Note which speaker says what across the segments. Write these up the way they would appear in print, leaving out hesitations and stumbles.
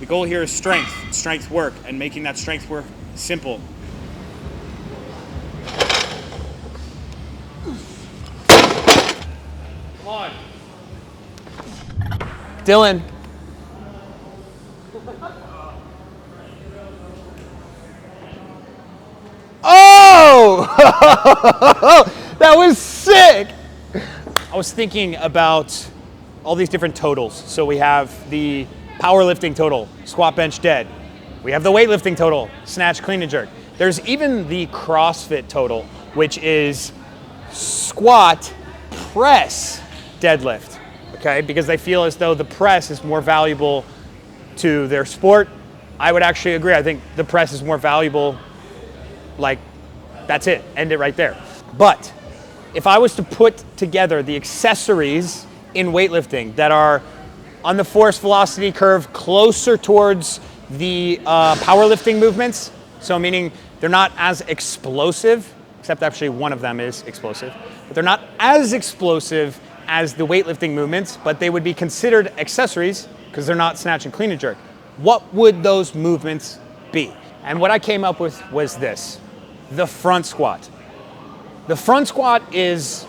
Speaker 1: The goal here is strength work, and making that strength work simple. Come on.
Speaker 2: Dylan. Oh! That was sick!
Speaker 1: I was thinking about all these different totals. So we have the powerlifting total, squat, bench, dead. We have the weightlifting total, snatch, clean and jerk. There's even the CrossFit total, which is squat, press, deadlift, okay? Because they feel as though the press is more valuable to their sport. I would actually agree. I think the press is more valuable. Like, that's it, end it right there. But if I was to put together the accessories in weightlifting that are on the force velocity curve closer towards the powerlifting movements, so meaning they're not as explosive, except actually one of them is explosive, but they're not as explosive as the weightlifting movements, but they would be considered accessories because they're not snatch and clean and jerk. What would those movements be? And what I came up with was this, the front squat. The front squat is,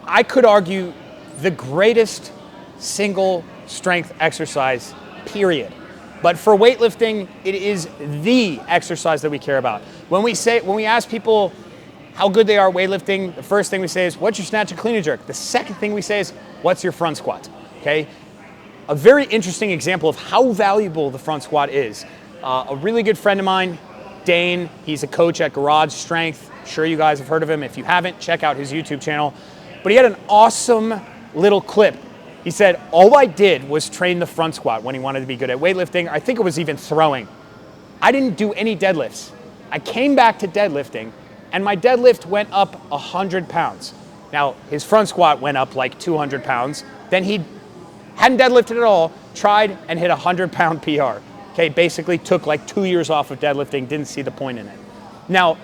Speaker 1: I could argue, the greatest single strength exercise, period. But for weightlifting, it is the exercise that we care about. When we ask people how good they are weightlifting, the first thing we say is, what's your snatch and clean and jerk? The second thing we say is, what's your front squat? Okay? A very interesting example of how valuable the front squat is. A really good friend of mine, Dane, he's a coach at Garage Strength. I'm sure you guys have heard of him. If you haven't, check out his YouTube channel. But he had an awesome little clip. He said, all I did was train the front squat when he wanted to be good at weightlifting. I think it was even throwing. I didn't do any deadlifts. I came back to deadlifting, and my deadlift went up 100 pounds. Now, his front squat went up like 200 pounds. Then he hadn't deadlifted at all, tried and hit a 100-pound PR. Okay, basically took like 2 years off of deadlifting, didn't see the point in it. Now,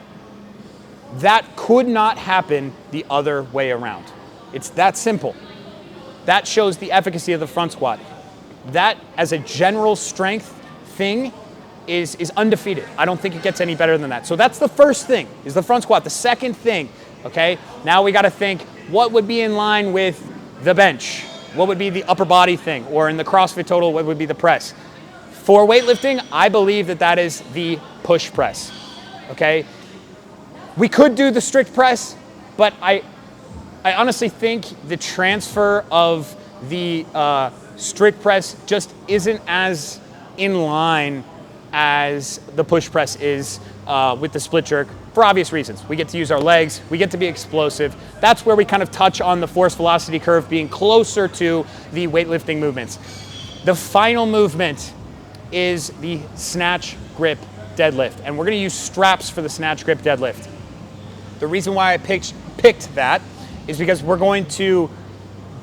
Speaker 1: that could not happen the other way around. It's that simple. That shows the efficacy of the front squat. That, as a general strength thing, is undefeated. I don't think it gets any better than that. So that's the first thing, is the front squat. The second thing, okay, now we gotta think, what would be in line with the bench? What would be the upper body thing? Or in the CrossFit total, what would be the press? For weightlifting, I believe that is the push press, okay? We could do the strict press, but I honestly think the transfer of the strict press just isn't as in line as the push press is with the split jerk, for obvious reasons. We get to use our legs, we get to be explosive. That's where we kind of touch on the force velocity curve being closer to the weightlifting movements. The final movement is the snatch grip deadlift, and we're gonna use straps for the snatch grip deadlift. The reason why I picked that is because we're going to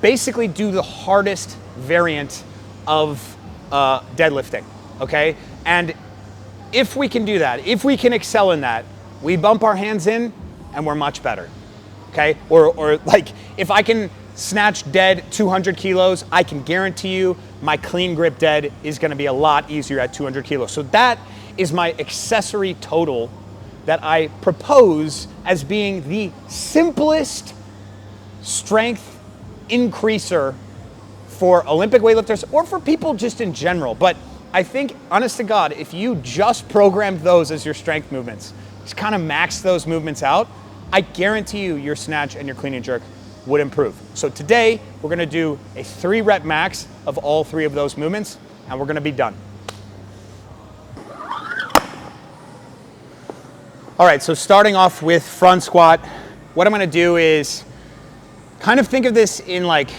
Speaker 1: basically do the hardest variant of deadlifting, okay? And if we can do that, if we can excel in that, we bump our hands in and we're much better, okay? Or like, if I can snatch dead 200 kilos, I can guarantee you my clean grip dead is gonna be a lot easier at 200 kilos. So that is my accessory total that I propose as being the simplest strength increaser for Olympic weightlifters or for people just in general. But I think, honest to God, if you just programmed those as your strength movements, just kind of max those movements out, I guarantee you your snatch and your clean and jerk would improve. So today, we're gonna do a 3-rep max of all 3 of those movements, and we're gonna be done. All right, so starting off with front squat, what I'm gonna do is kind of think of this in like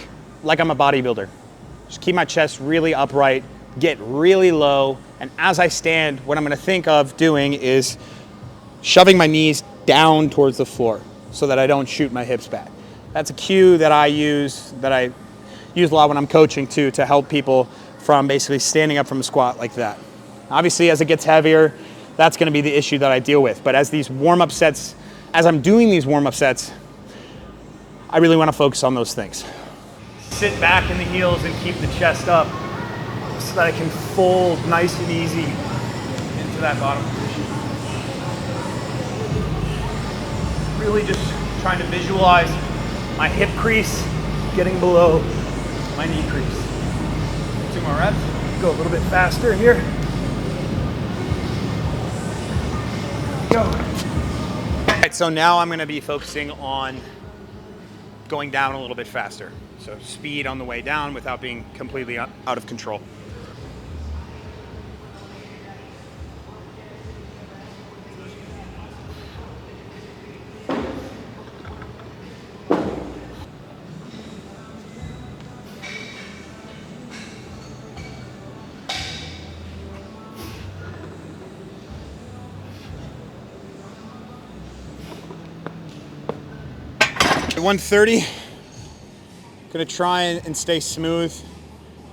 Speaker 1: I'm a bodybuilder. Just keep my chest really upright, get really low, and as I stand, what I'm gonna think of doing is shoving my knees down towards the floor so that I don't shoot my hips back. That's a cue that I use a lot when I'm coaching too, to help people from basically standing up from a squat like that. Obviously, as it gets heavier, that's gonna be the issue that I deal with. But as these warm-up sets, as I'm doing these warm-up sets, I really wanna focus on those things. Sit back in the heels and keep the chest up. so that I can fold nice and easy into that bottom position. Really just trying to visualize my hip crease getting below my knee crease. 2 more reps. Go a little bit faster here. Go. All right, so now I'm gonna be focusing on going down a little bit faster. So speed on the way down without being completely out of control. At 130, gonna try and stay smooth,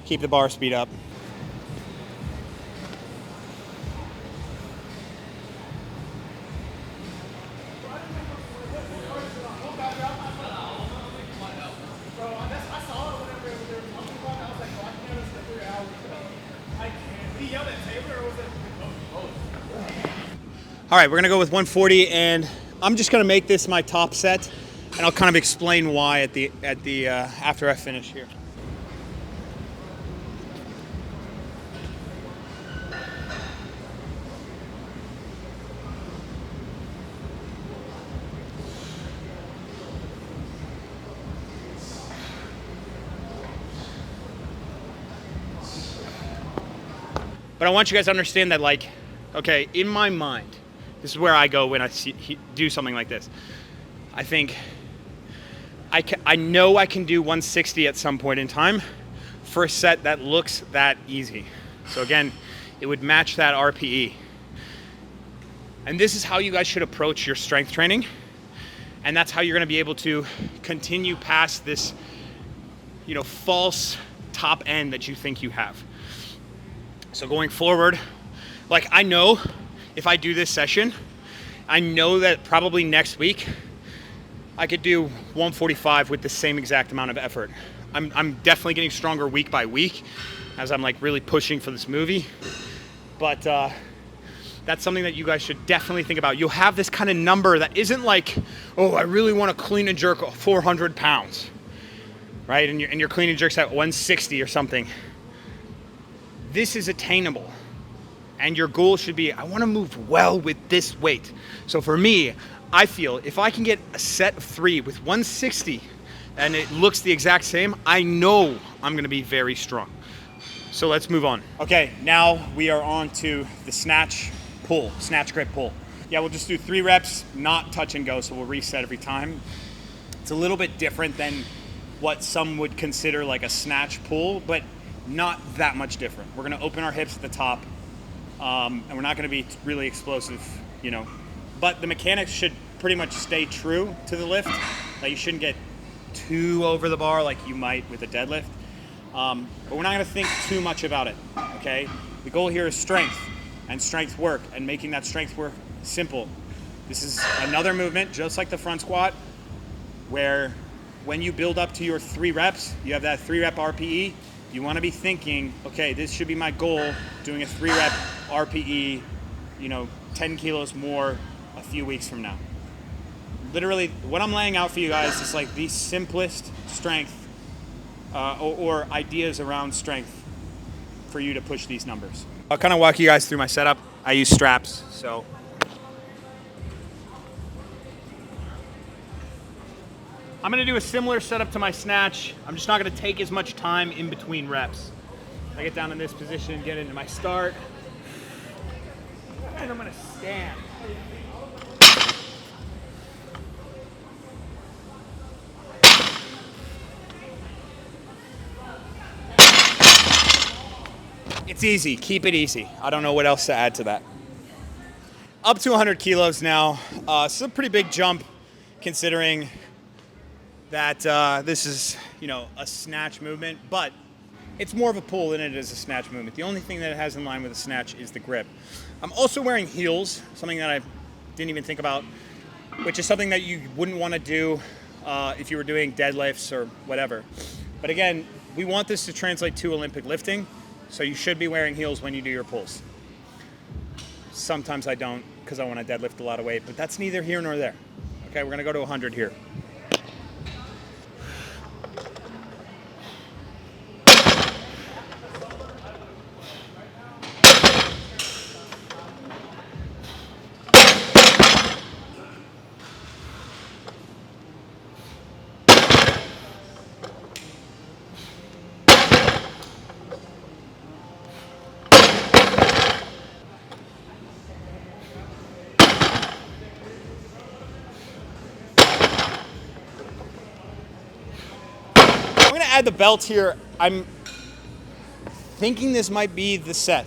Speaker 1: keep the bar speed up. All right, we're gonna go with 140, and I'm just gonna make this my top set, and I'll kind of explain why at the after I finish here. But I want you guys to understand that, like, okay, in my mind, this is where I go when I do something like this. I think I know I can do 160 at some point in time for a set that looks that easy. So again, it would match that RPE. And this is how you guys should approach your strength training. And that's how you're gonna be able to continue past this, you know, false top end that you think you have. So going forward, like, I know if I do this session, I know that probably next week I could do 145 with the same exact amount of effort. I'm definitely getting stronger week by week as I'm like really pushing for this movie. But that's something that you guys should definitely think about. You'll have this kind of number that isn't like, oh, I really want to clean and jerk 400 pounds, right? And your clean and jerk's at 160 or something. This is attainable. And your goal should be, I want to move well with this weight. So for me, I feel if I can get a set of 3 with 160 and it looks the exact same, I know I'm going to be very strong. So let's move on. Okay, now we are on to the snatch pull, snatch grip pull. Yeah, we'll just do 3 reps, not touch and go, so we'll reset every time. It's a little bit different than what some would consider like a snatch pull, but not that much different. We're going to open our hips at the top. And we're not going to be really explosive, you know, but the mechanics should pretty much stay true to the lift. Like, you shouldn't get too over the bar like you might with a deadlift, but we're not going to think too much about it. Okay, the goal here is strength and strength work, and making that strength work simple. This is another movement just like the front squat, where when you build up to your 3 reps, you have that 3 rep RPE. You want to be thinking, okay, this should be my goal, doing a 3 rep RPE, you know, 10 kilos more a few weeks from now. Literally, what I'm laying out for you guys is like the simplest strength or ideas around strength for you to push these numbers. I'll kind of walk you guys through my setup. I use straps, so. I'm gonna do a similar setup to my snatch. I'm just not gonna take as much time in between reps. I get down in this position, get into my start, and I'm gonna stand. It's easy, keep it easy. I don't know what else to add to that. Up to 100 kilos now. It's a pretty big jump considering that this is, you know, a snatch movement, but it's more of a pull than it is a snatch movement. The only thing that it has in line with a snatch is the grip. I'm also wearing heels, something that I didn't even think about, which is something that you wouldn't want to do if you were doing deadlifts or whatever. But again, we want this to translate to Olympic lifting. So you should be wearing heels when you do your pulls. Sometimes I don't because I want to deadlift a lot of weight, but that's neither here nor there. Okay, we're gonna go to 100 here. I'm gonna add the belt here. I'm thinking this might be the set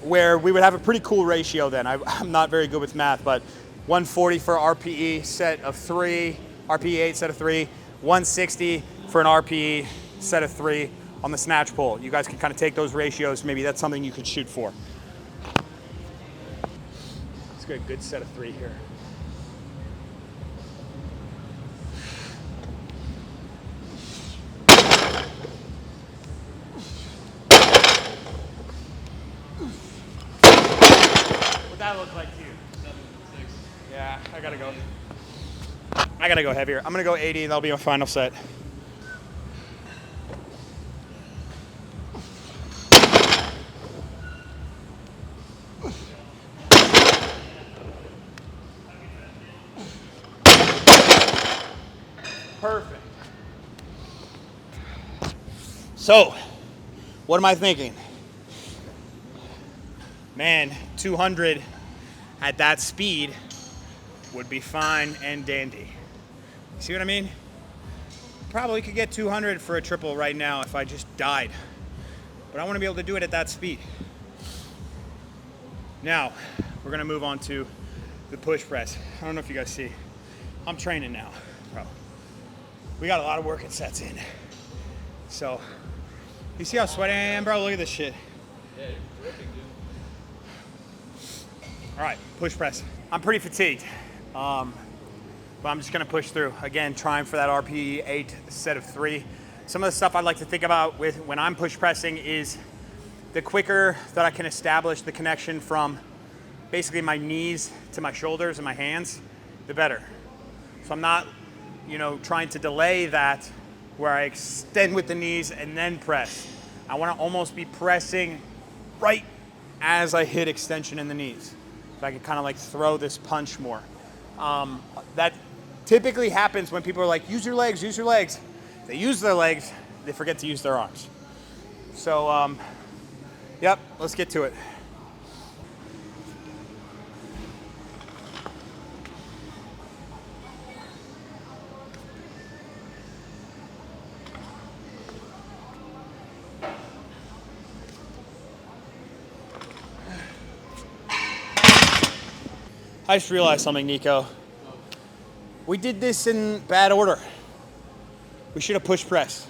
Speaker 1: where we would have a pretty cool ratio then. I'm not very good with math, but 140 for RPE set of 3, RPE 8 set of 3, 160 for an RPE set of 3 on the snatch pull. You guys can kind of take those ratios. Maybe that's something you could shoot for. Let's get a good set of 3 here. What that look like to you?
Speaker 3: 7, 6.
Speaker 1: Yeah, I gotta go heavier. I'm gonna go 80, and that'll be my final set. Perfect. So, what am I thinking? Man, 200 at that speed would be fine and dandy. See what I mean? Probably could get 200 for a triple right now if I just died. But I want to be able to do it at that speed. Now, we're gonna move on to the push press. I don't know if you guys see. I'm training now, bro. We got a lot of working sets in. So, you see how sweaty I am, bro? Look at this shit.
Speaker 3: Yeah, you're ripping, dude.
Speaker 1: All right, push press. I'm pretty fatigued, but I'm just gonna push through. Again, trying for that RPE 8 set of 3. Some of the stuff I'd like to think about with when I'm push pressing is the quicker that I can establish the connection from basically my knees to my shoulders and my hands, the better. So I'm not, trying to delay that where I extend with the knees and then press. I wanna almost be pressing right as I hit extension in the knees. So I can kind of like throw this punch more. That typically happens when people are like, use your legs, use your legs. They use their legs, they forget to use their arms. So, yep, let's get to it. I just realized something, Nico. We did this in bad order. We should have push press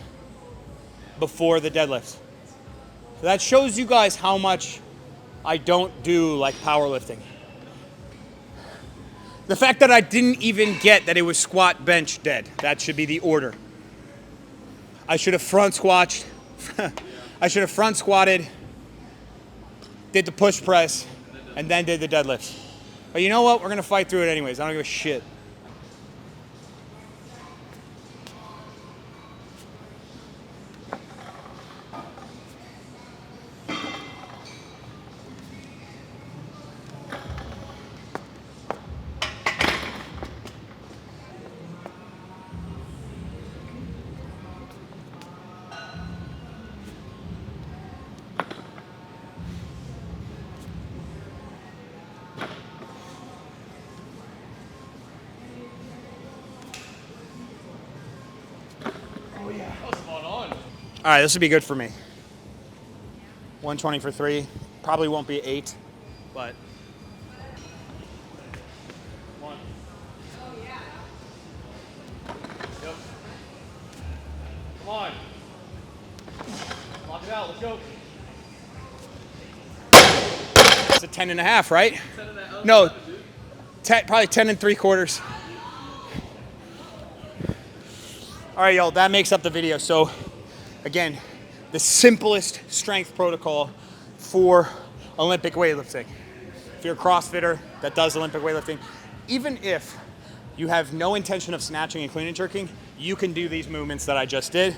Speaker 1: before the deadlift. So that shows you guys how much I don't do like powerlifting. The fact that I didn't even get that it was squat, bench, dead. That should be the order. I should have front squatted, did the push press, and then did the deadlift. But you know what? We're gonna fight through it anyways. I don't give a shit. All right, this will be good for me. 120 for 3. Probably won't be 8, but. One. Yep. Come on. Lock it out, let's go. It's a 10.5, right? No, probably 10 3/4. All right, y'all, that makes up the video. So, again, the simplest strength protocol for Olympic weightlifting. If you're a CrossFitter that does Olympic weightlifting, even if you have no intention of snatching and clean and jerking, you can do these movements that I just did.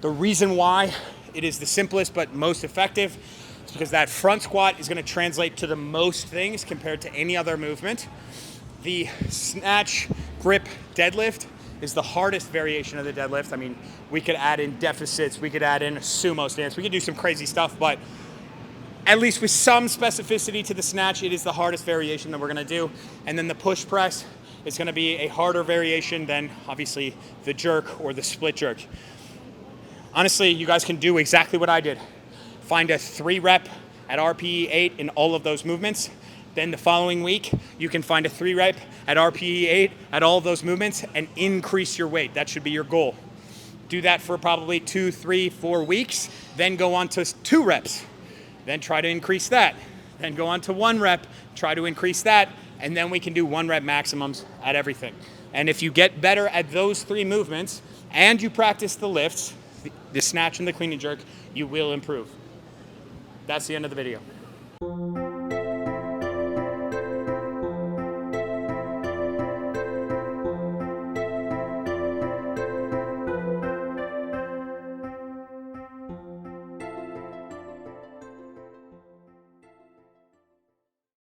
Speaker 1: The reason why it is the simplest but most effective is because that front squat is going to translate to the most things compared to any other movement. The snatch grip deadlift is the hardest variation of the deadlift. I mean, we could add in deficits, we could add in a sumo stance, we could do some crazy stuff, but at least with some specificity to the snatch, it is the hardest variation that we're gonna do. And then the push press is gonna be a harder variation than obviously the jerk or the split jerk. Honestly, you guys can do exactly what I did. Find a 3 rep at RPE 8 in all of those movements. Then the following week, you can find a 3 rep at RPE 8 at all of those movements and increase your weight. That should be your goal. Do that for probably 2, 3, 4 weeks, then go on to 2 reps. Then try to increase that. Then go on to 1 rep, try to increase that, and then we can do 1 rep maximums at everything. And if you get better at those 3 movements and you practice the lifts, the snatch and the clean and jerk, you will improve. That's the end of the video.